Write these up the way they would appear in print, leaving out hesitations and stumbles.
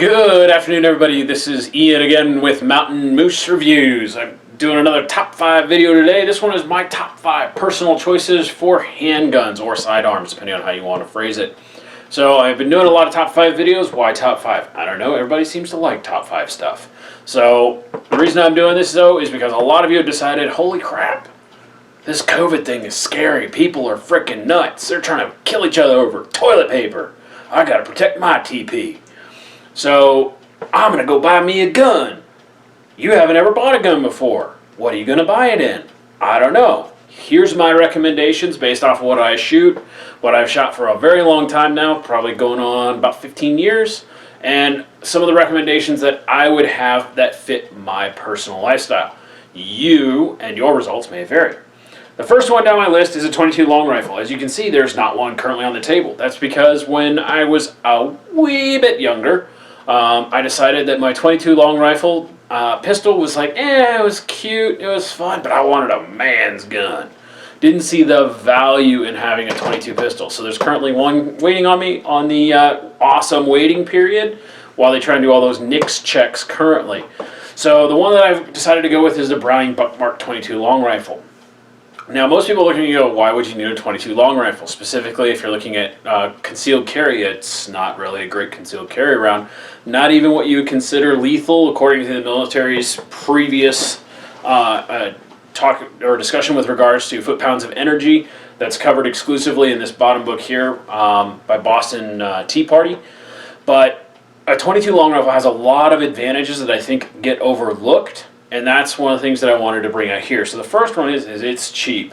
Good afternoon, everybody. This is Ian again with Mountain Moose Reviews. I'm doing another top 5 video today. This one is my top 5 personal choices for handguns or sidearms, depending on how you want to phrase it. So I've been doing a lot of top 5 videos. Why top 5? I don't know. Everybody seems to like top 5 stuff. So the reason I'm doing this, though, is because a lot of you have decided, holy crap, this COVID thing is scary. People are freaking nuts. They're trying to kill each other over toilet paper. I gotta protect my TP. So I'm going to go buy me a gun. You haven't ever bought a gun before. What are you going to buy it in? I don't know. Here's my recommendations based off of what I shoot, what I've shot for a very long time now, probably going on about 15 years, and some of the recommendations that I would have that fit my personal lifestyle. You and your results may vary. The first one down my list is a .22 long rifle. As you can see, there's not one currently on the table. That's because when I was a wee bit younger, I decided that my .22 long rifle pistol was like, it was cute, it was fun, but I wanted a man's gun. Didn't see the value in having a .22 pistol. So there's currently one waiting on me on the awesome waiting period while they try and do all those NICS checks currently. So the one that I've decided to go with is the Browning Buckmark .22 long rifle. Now, most people look at you and go, why would you need a .22 long rifle? Specifically, if you're looking at concealed carry, it's not really a great concealed carry round. Not even what you would consider lethal, according to the military's previous talk or discussion with regards to foot-pounds of energy. That's covered exclusively in this bottom book here by Boston Tea Party. But a .22 long rifle has a lot of advantages that I think get overlooked. And that's one of the things that I wanted to bring out here. So the first one is it's cheap.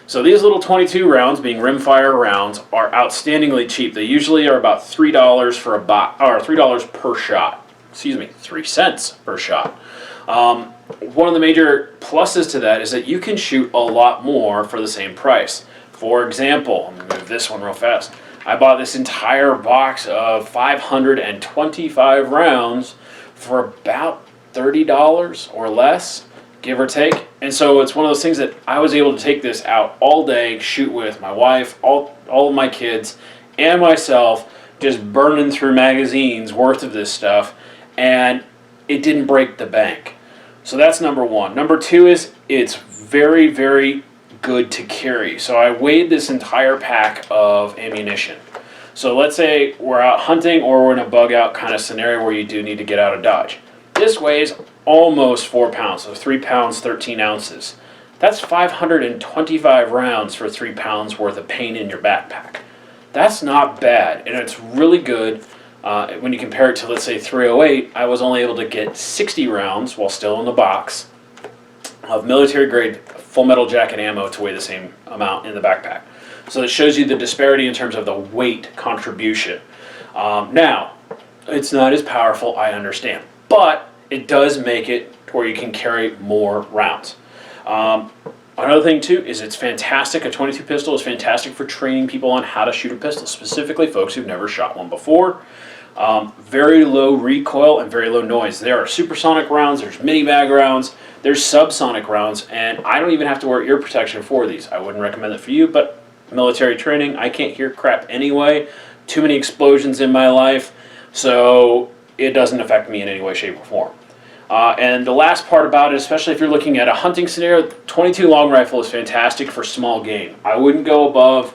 So these little .22 rounds, being rimfire rounds, are outstandingly cheap. They usually are about $3 for a box, or $3 per shot. Excuse me, 3 cents per shot. One of the major pluses to that is that you can shoot a lot more for the same price. For example, I'm going to move this one real fast. I bought this entire box of 525 rounds for about $30 or less, give or take. And so it's one of those things that I was able to take this out all day, shoot with my wife, all of my kids, and myself, just burning through magazines worth of this stuff, and it didn't break the bank. So that's number one. Number two is it's very, very good to carry. So I weighed this entire pack of ammunition. So let's say we're out hunting or we're in a bug out kind of scenario where you do need to get out of Dodge. This weighs almost 4 pounds, so 3 pounds, 13 ounces. That's 525 rounds for 3 pounds worth of paint in your backpack. That's not bad, and it's really good. When you compare it to, let's say, 308, I was only able to get 60 rounds, while still in the box, of military-grade full metal jacket ammo to weigh the same amount in the backpack. So it shows you the disparity in terms of the weight contribution. Now, it's not as powerful, I understand, but it does make it to where you can carry more rounds. Another thing too is it's fantastic. A .22 pistol is fantastic for training people on how to shoot a pistol, specifically folks who've never shot one before. Very low recoil and very low noise. There are supersonic rounds, there's mini mag rounds, there's subsonic rounds, and I don't even have to wear ear protection for these. I wouldn't recommend it for you, but military training, I can't hear crap anyway. Too many explosions in my life, so it doesn't affect me in any way, shape, or form. And the last part about it, especially if you're looking at a hunting scenario, .22 long rifle is fantastic for small game. I wouldn't go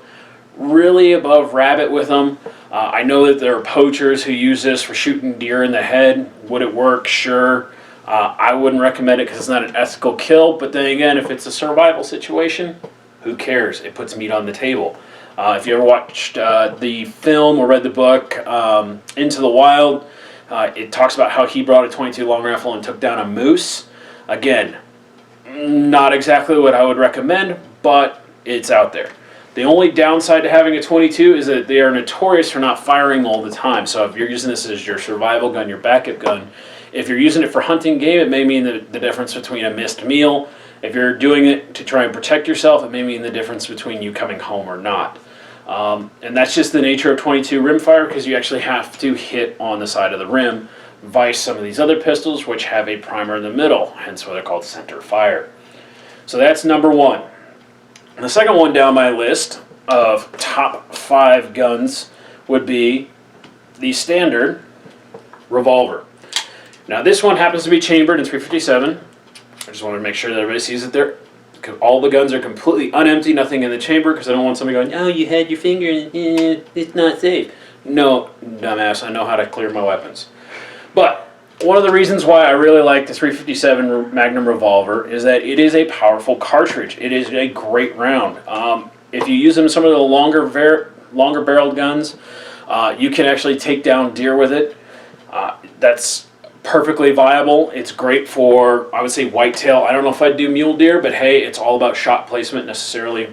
really above rabbit with them. I know that there are poachers who use this for shooting deer in the head. Would it work? Sure. I wouldn't recommend it because it's not an ethical kill, but then again, if it's a survival situation, who cares? It puts meat on the table. If you ever watched the film or read the book, Into the Wild, it talks about how he brought a .22 long rifle and took down a moose. Again, not exactly what I would recommend, but it's out there. The only downside to having a .22 is that they are notorious for not firing all the time. So if you're using this as your survival gun, your backup gun, if you're using it for hunting game, it may mean the difference between a missed meal. If you're doing it to try and protect yourself, it may mean the difference between you coming home or not. And that's just the nature of .22 rimfire, because you actually have to hit on the side of the rim, vice some of these other pistols which have a primer in the middle, hence why they're called center fire. So that's number one. And the second one down my list of top 5 guns would be the standard revolver. Now this one happens to be chambered in 357. I just wanted to make sure that everybody sees it there. All the guns are completely unempty, nothing in the chamber, because I don't want somebody going, oh, you had your finger in it, it's not safe. No, dumbass, I know how to clear my weapons. But one of the reasons why I really like the 357 Magnum revolver is that it is a powerful cartridge. It is a great round. If you use them in some of the longer barreled guns, you can actually take down deer with it. That's perfectly viable. It's great for, I would say, whitetail. I don't know if I'd do mule deer, but hey, it's all about shot placement necessarily.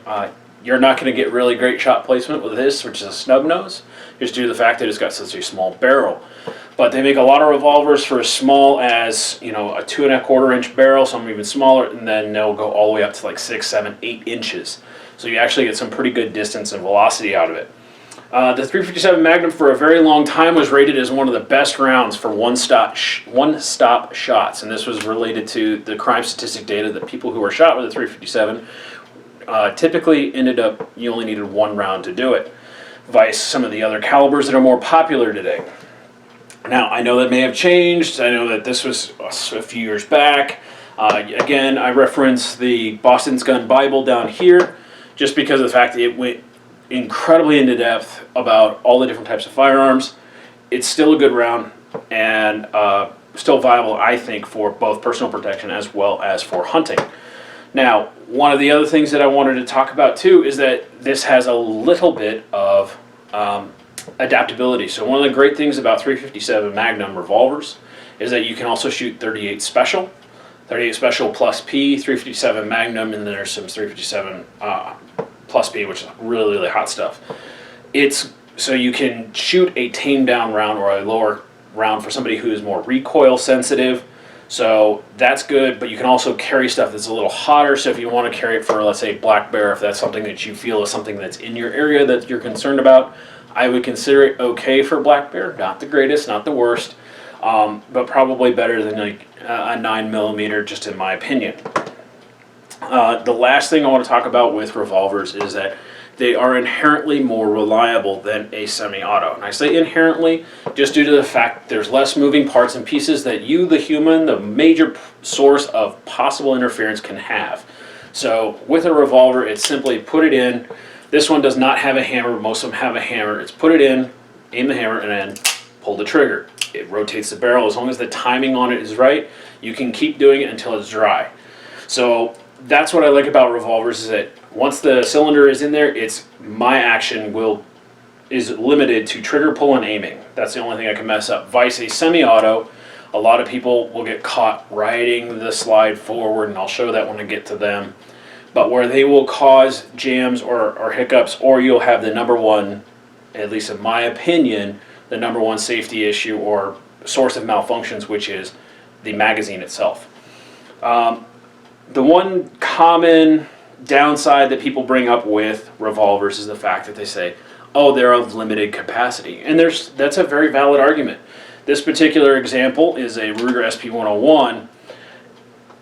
You're not going to get really great shot placement with this, which is a snub nose, just due to the fact that it's got such a small barrel. But they make a lot of revolvers for as small as, you know, a 2 1/4 inch barrel, some even smaller, and then they'll go all the way up to like 6, 7, 8 inches. So you actually get some pretty good distance and velocity out of it. The 357 Magnum for a very long time was rated as one of the best rounds for one-stop shots, and this was related to the crime statistic data that people who were shot with a 357 typically ended up, you only needed one round to do it, vice some of the other calibers that are more popular today. Now, I know that may have changed. I know that this was a few years back. Again, I reference the Boston's Gun Bible down here just because of the fact that it went incredibly into depth about all the different types of firearms. It's still a good round and still viable, I think, for both personal protection as well as for hunting. Now, one of the other things that I wanted to talk about too is that this has a little bit of adaptability. So one of the great things about 357 Magnum revolvers is that you can also shoot 38 Special plus P, 357 Magnum, and then there's some 357 plus P, which is really, really hot stuff. So you can shoot a tamed down round or a lower round for somebody who is more recoil sensitive. So that's good, but you can also carry stuff that's a little hotter. So if you want to carry it for, let's say, black bear, if that's something that you feel is something that's in your area that you're concerned about, I would consider it okay for black bear. Not the greatest, not the worst, but probably better than like a 9mm, just in my opinion. The last thing I want to talk about with revolvers is that they are inherently more reliable than a semi-auto. And I say inherently just due to the fact there's less moving parts and pieces that you, the human, the major source of possible interference, can have. So with a revolver, it's simply put it in. This one does not have a hammer. Most of them have a hammer. It's put it in, aim the hammer, and then pull the trigger. It rotates the barrel. As long as the timing on it is right, you can keep doing it until it's dry. So that's what I like about revolvers, is that once the cylinder is in there, my action is limited to trigger pull and aiming. That's the only thing I can mess up. Vice a semi-auto, a lot of people will get caught riding the slide forward, and I'll show that when I get to them. But where they will cause jams or hiccups, or you'll have the number one, at least in my opinion, the number one safety issue or source of malfunctions, which is the magazine itself. The one common downside that people bring up with revolvers is the fact that they say, oh, they're of limited capacity. And that's a very valid argument. This particular example is a Ruger SP101.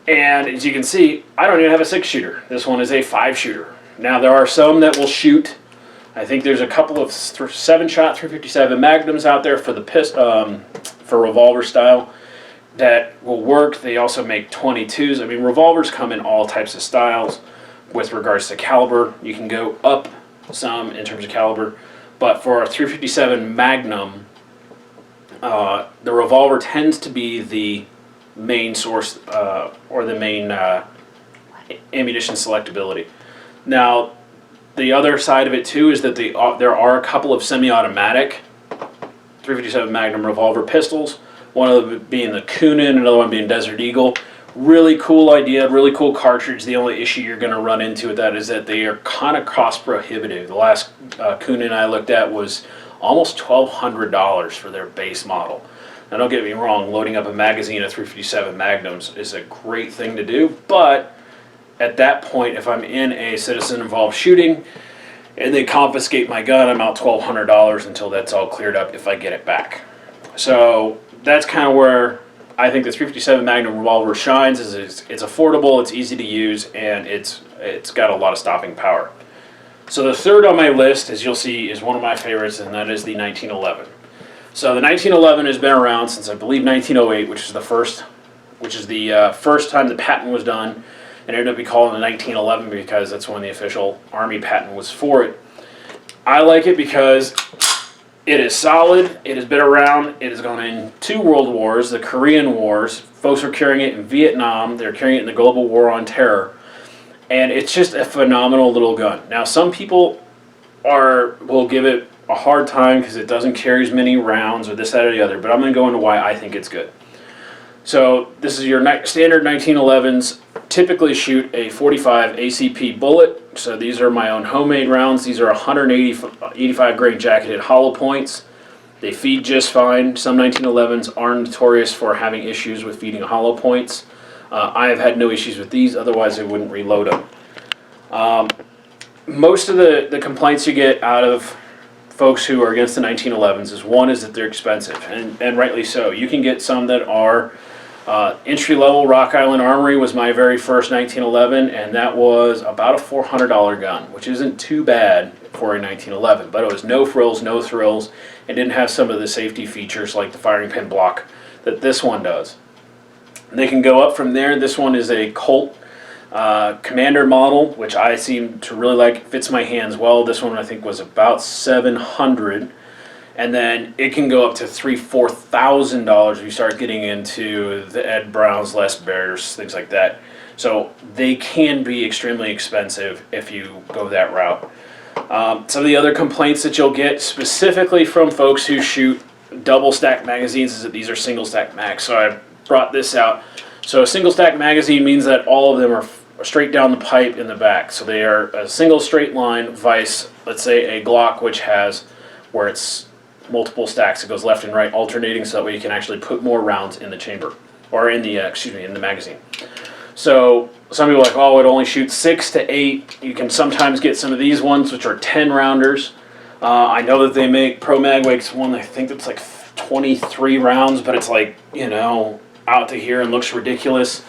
And as you can see, I don't even have a 6-shooter. This one is a 5-shooter. Now, there are some that will shoot. I think there's a couple of 7-shot 357 Magnums out there for for revolver style that will work. They also make 22s. I mean, revolvers come in all types of styles with regards to caliber. You can go up some in terms of caliber, but for a 357 Magnum, the revolver tends to be the main source or the main ammunition selectability. Now, the other side of it too is that there are a couple of semi-automatic 357 Magnum revolver pistols. One of them being the Coonan, another one being Desert Eagle. Really cool idea, really cool cartridge. The only issue you're going to run into with that is that they are kind of cost prohibitive. The last Coonan I looked at was almost $1,200 for their base model. Now, don't get me wrong, loading up a magazine of 357 Magnums is a great thing to do, but at that point, if I'm in a citizen-involved shooting and they confiscate my gun, I'm out $1,200 until that's all cleared up if I get it back. So that's kind of where I think the 357 Magnum revolver shines. It's affordable, it's easy to use, and it's got a lot of stopping power. So the third on my list, as you'll see, is one of my favorites, and that is the 1911. So the 1911 has been around since I believe 1908, which is the first time the patent was done, and it ended up being called the 1911 because that's when the official Army patent was for it. I like it because it is solid, it has been around, it has gone in 2 world wars, the Korean Wars, folks are carrying it in Vietnam, they're carrying it in the global war on terror, and it's just a phenomenal little gun. Now some people will give it a hard time because it doesn't carry as many rounds or this, that, or the other, but I'm going to go into why I think it's good. So this is your standard 1911s, typically shoot a 45 ACP bullet. So these are my own homemade rounds. These are 185 grain jacketed hollow points. They feed just fine. Some 1911s are notorious for having issues with feeding hollow points. I have had no issues with these, otherwise I wouldn't reload them. Most of the complaints you get out of folks who are against the 1911s is that they're expensive, and rightly so. You can get some that are entry-level. Rock Island Armory was my very first 1911, and that was about a $400 gun, which isn't too bad for a 1911, but it was no frills, no thrills, and didn't have some of the safety features like the firing pin block that this one does. They can go up from there. This one is a Colt Commander model, which I seem to really like. It fits my hands well. This one I think was about $700, and then it can go up to $3,000-$4,000 if you start getting into the Ed Browns, Les Bears, things like that. So they can be extremely expensive if you go that route. Some of the other complaints that you'll get specifically from folks who shoot double stack magazines is that these are single stack mags. So I brought this out. So a single stack magazine means that all of them are straight down the pipe in the back. So they are a single straight line vice, let's say, a Glock, which has where it's multiple stacks. It goes left and right alternating, so that way you can actually put more rounds in the chamber, or in the in the magazine. So some people are like, oh, it only shoots 6 to 8. You can sometimes get some of these ones which are 10 rounders. I know that they make Pro Mag makes one, I think that's like 23 rounds, but it's like, you know, out to here and looks ridiculous.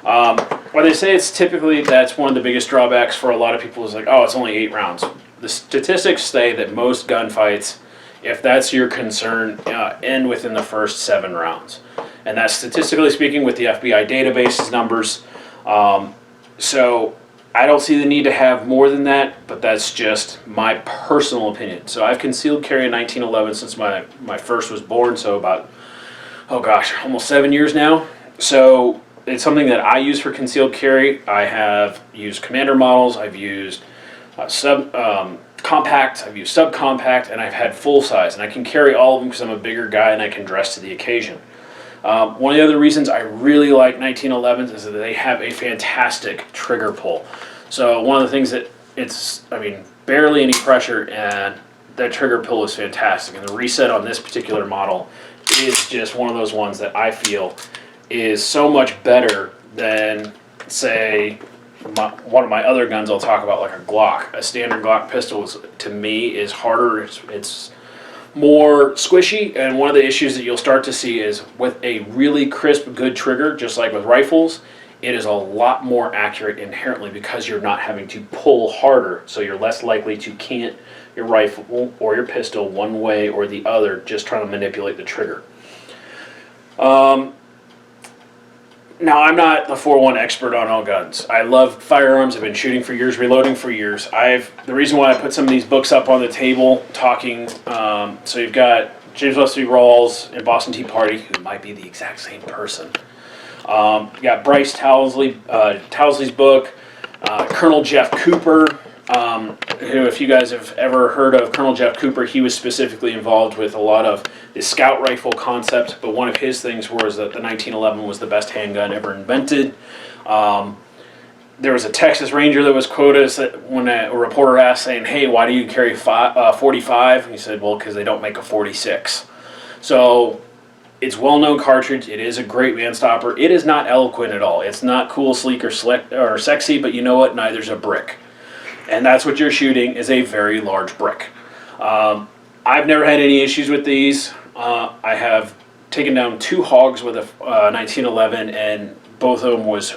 Where they say it's typically, that's one of the biggest drawbacks for a lot of people is like, oh, it's only 8 rounds. The statistics say that most gunfights, if that's your concern, end within the first 7 rounds. And that's statistically speaking with the FBI database's numbers. So I don't see the need to have more than that, but that's just my personal opinion. So I've concealed carry a 1911 since my first was born, so about, oh gosh, almost 7 years now. So it's something that I use for concealed carry. I have used Commander models, I've used compact, I've used subcompact, and I've had full size, and I can carry all of them because I'm a bigger guy and I can dress to the occasion. One of the other reasons I really like 1911s is that they have a fantastic trigger pull. So one of the things that barely any pressure, and that trigger pull is fantastic. And the reset on this particular model is just one of those ones that I feel is so much better than, say, one of my other guns I'll talk about, like a Glock. A standard Glock pistol, to me, is harder. It's more squishy, and one of the issues that you'll start to see is with a really crisp, good trigger, just like with rifles, it is a lot more accurate inherently because you're not having to pull harder, so you're less likely to cant your rifle or your pistol one way or the other just trying to manipulate the trigger. Now, I'm not the 4-1 expert on all guns. I love firearms. I've been shooting for years, reloading for years. The reason why I put some of these books up on the table talking, so you've got James Wesley Rawls and Boston Tea Party, who might be the exact same person. You got Bryce Towsley's book, Colonel Jeff Cooper, who, if you guys have ever heard of Colonel Jeff Cooper, he was specifically involved with a lot of the scout rifle concept, but one of his things was that the 1911 was the best handgun ever invented. There was a Texas Ranger that was quoted when a reporter asked, saying, hey, why do you carry 45? And he said, well, because they don't make a 46. So it's well-known cartridge. It is a great man stopper. It is not eloquent at all. It's not cool, sleek, or slick or sexy, but you know what? Neither's a brick. And that's what you're shooting, is a very large brick. I've never had any issues with these. I have taken down 2 hogs with a 1911, and both of them was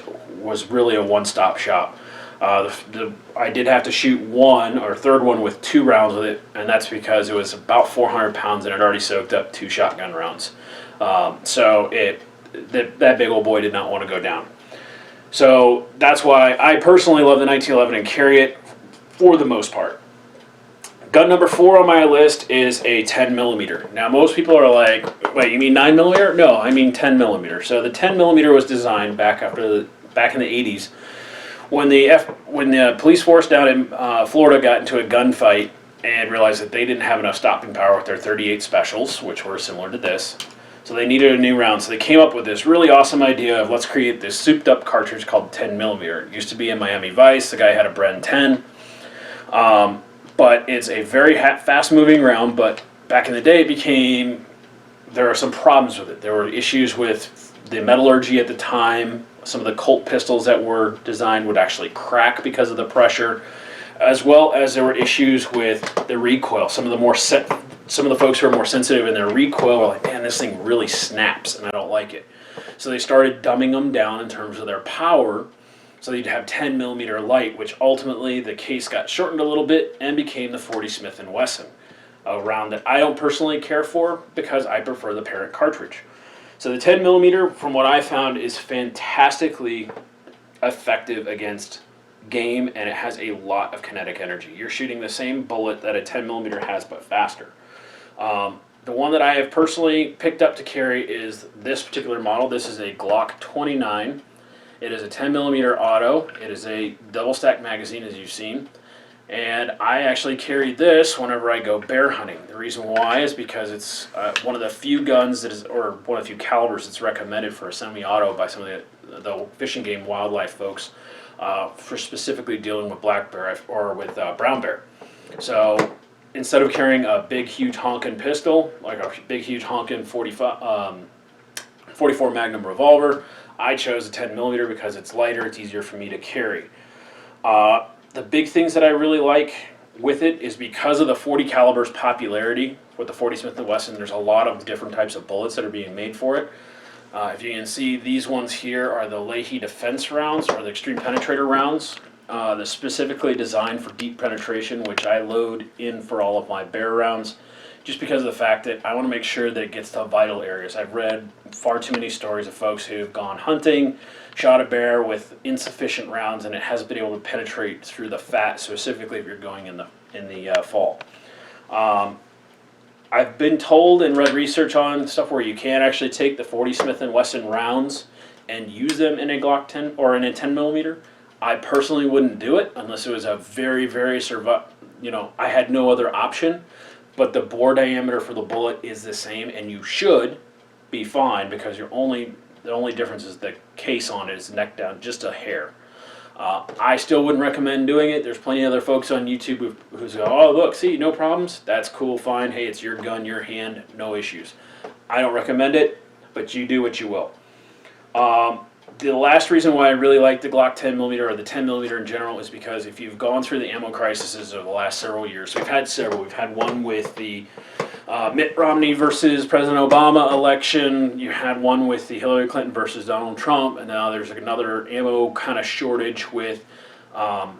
really a one-stop shop. I did have to shoot one or third one with 2 rounds with it, and that's because it was about 400 pounds and it already soaked up 2 shotgun rounds. That big old boy did not want to go down. So that's why I personally love the 1911 and carry it for the most part. Gun number 4 on my list is a 10 millimeter. Now most people are like, wait, you mean 9 millimeter? No, I mean 10 millimeter. So the 10 millimeter was designed back in the 80s when the police force down in Florida got into a gunfight and realized that they didn't have enough stopping power with their 38 specials, which were similar to this. So they needed a new round. So they came up with this really awesome idea of let's create this souped up cartridge called 10 millimeter. It used to be in Miami Vice. The guy had a Bren 10. But it's a very fast moving round, but back in the day there are some problems with it. There were issues with the metallurgy at the time. Some of the Colt pistols that were designed would actually crack because of the pressure, as well as there were issues with the recoil. Some of the folks who are more sensitive in their recoil were like, man, this thing really snaps and I don't like it. So they started dumbing them down in terms of their power. So you'd have 10 millimeter light, which ultimately the case got shortened a little bit and became the 40 Smith & Wesson, a round that I don't personally care for because I prefer the parent cartridge. So the 10 millimeter, from what I found, is fantastically effective against game, and it has a lot of kinetic energy. You're shooting the same bullet that a 10 millimeter has, but faster. The one that I have personally picked up to carry is this particular model. This is a Glock 29. It is a 10 millimeter auto. It is a double stack magazine, as you've seen. And I actually carry this whenever I go bear hunting. The reason why is because it's one of the few guns or one of the few calibers that's recommended for a semi-auto by some of the fishing game wildlife folks for specifically dealing with black bear or with brown bear. So instead of carrying a big, huge honking pistol, like a big, huge honking 44 Magnum revolver, I chose a 10 millimeter because it's lighter, it's easier for me to carry. The big things that I really like with it is because of the 40 caliber's popularity with the 40 Smith & Wesson, there's a lot of different types of bullets that are being made for it. If you can see, these ones here are the Leahy Defense rounds, or the Extreme Penetrator rounds. They're specifically designed for deep penetration, which I load in for all of my bear rounds, just because of the fact that I want to make sure that it gets to vital areas. I've read far too many stories of folks who've gone hunting, shot a bear with insufficient rounds, and it hasn't been able to penetrate through the fat, specifically if you're going in the fall. I've been told and read research on stuff where you can actually take the 40 Smith & Wesson rounds and use them in a Glock 10 or in a 10 millimeter. I personally wouldn't do it unless it was a very, very I had no other option. But the bore diameter for the bullet is the same, and you should be fine because the only difference is the case on it is neck down just a hair. I still wouldn't recommend doing it. There's plenty of other folks on YouTube who say, oh, look, see, no problems. That's cool, fine. Hey, it's your gun, your hand, no issues. I don't recommend it, but you do what you will. The last reason why I really like the Glock 10 millimeter or the 10 millimeter in general is because if you've gone through the ammo crises of the last several years, we've had several. We've had one with the Mitt Romney versus President Obama election. You had one with the Hillary Clinton versus Donald Trump, and now there's another ammo kind of shortage with the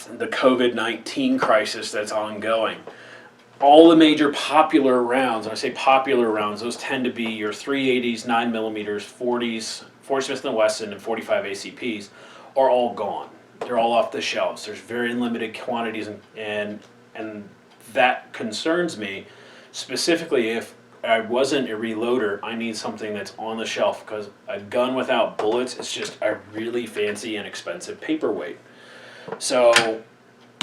COVID-19 crisis that's ongoing. All the major popular rounds, and I say popular rounds, those tend to be your 380s, 9 millimeters, 40s, 40 Smith & Wesson, and 45 ACPs are all gone. They're all off the shelves. There's very limited quantities, and that concerns me. Specifically, if I wasn't a reloader, I need something that's on the shelf because a gun without bullets is just a really fancy and expensive paperweight. So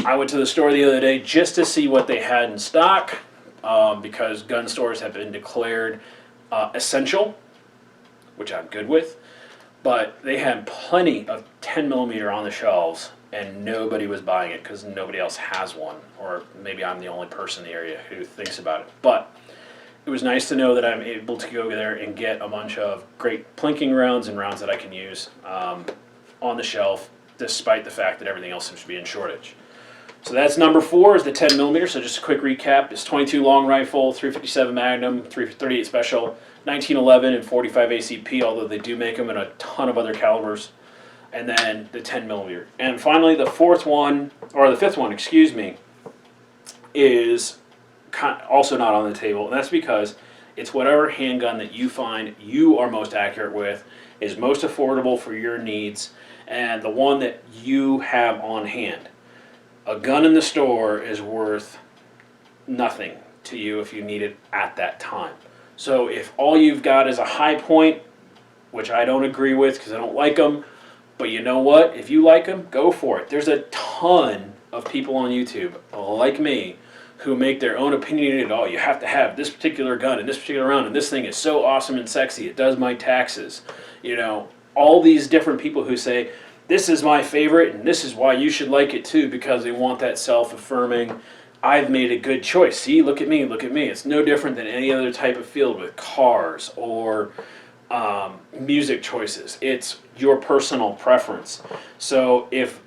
I went to the store the other day just to see what they had in stock because gun stores have been declared essential, which I'm good with. But they had plenty of 10 millimeter on the shelves, and nobody was buying it because nobody else has one, or maybe I'm the only person in the area who thinks about it. But it was nice to know that I'm able to go there and get a bunch of great plinking rounds and rounds that I can use on the shelf, despite the fact that everything else seems to be in shortage. So that's number 4 is the 10 millimeter. So just a quick recap: it's 22 long rifle, 357 Magnum, 338 Special, 1911 and 45 ACP. Although they do make them in a ton of other calibers, and then the 10 millimeter. And finally, the fifth one, excuse me, is also not on the table, and that's because it's whatever handgun that you find you are most accurate with, is most affordable for your needs, and the one that you have on hand. A gun in the store is worth nothing to you if you need it at that time. So if all you've got is a high point, which I don't agree with because I don't like them, but you know what? If you like them, go for it. There's a ton of people on YouTube like me who make their own opinionated, oh, you have to have this particular gun and this particular round, and this thing is so awesome and sexy, it does my taxes. You know, all these different people who say, this is my favorite and this is why you should like it too, because they want that self-affirming, I've made a good choice. See, look at me, look at me. It's no different than any other type of field with cars or music choices. It's your personal preference. So if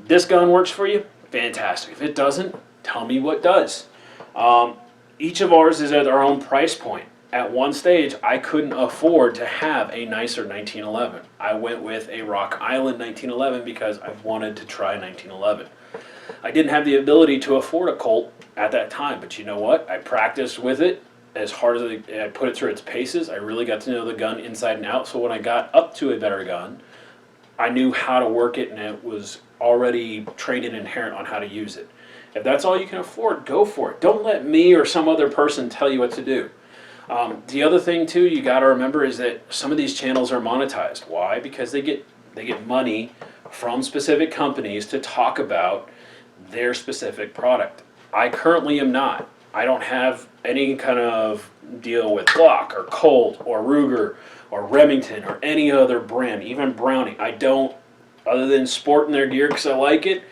this gun works for you, fantastic. If it doesn't, tell me what does. Each of ours is at our own price point. At one stage, I couldn't afford to have a nicer 1911. I went with a Rock Island 1911 because I wanted to try 1911. I didn't have the ability to afford a Colt at that time, but you know what? I practiced with it as hard as I put it through its paces. I really got to know the gun inside and out, so when I got up to a better gun, I knew how to work it, and it was already trained and inherent on how to use it. If that's all you can afford, go for it. Don't let me or some other person tell you what to do. The other thing too you got to remember is that some of these channels are monetized. Why? Because they get money from specific companies to talk about their specific product. I currently am not. I don't have any kind of deal with Glock or Colt or Ruger or Remington or any other brand, even Browning. I don't, other than sporting their gear because I like it.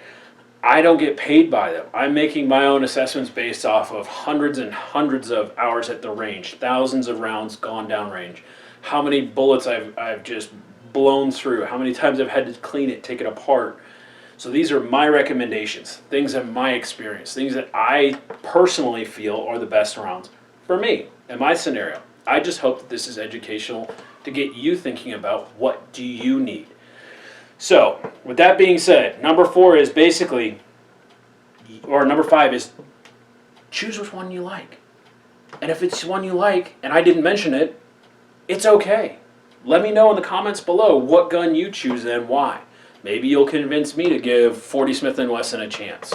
I don't get paid by them. I'm making my own assessments based off of hundreds and hundreds of hours at the range, thousands of rounds gone down range, how many bullets I've just blown through, how many times I've had to clean it, take it apart. So these are my recommendations, things in my experience, things that I personally feel are the best rounds for me in my scenario. I just hope that this is educational to get you thinking about what do you need. So, with that being said, number 4 is basically, or number 5 is, choose which one you like. And if it's one you like, and I didn't mention it, it's okay. Let me know in the comments below what gun you choose and why. Maybe you'll convince me to give 40 Smith & Wesson a chance.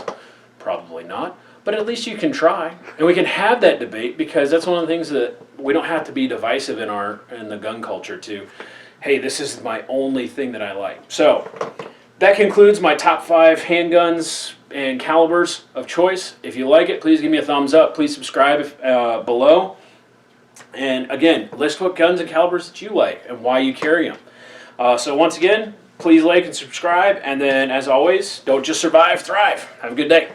Probably not, but at least you can try. And we can have that debate because that's one of the things that we don't have to be divisive in the gun culture too. Hey, this is my only thing that I like. So that concludes my top 5 handguns and calibers of choice. If you like it, please give me a thumbs up. Please subscribe below. And again, list what guns and calibers that you like and why you carry them. So once again, please like and subscribe. And then as always, don't just survive, thrive. Have a good day.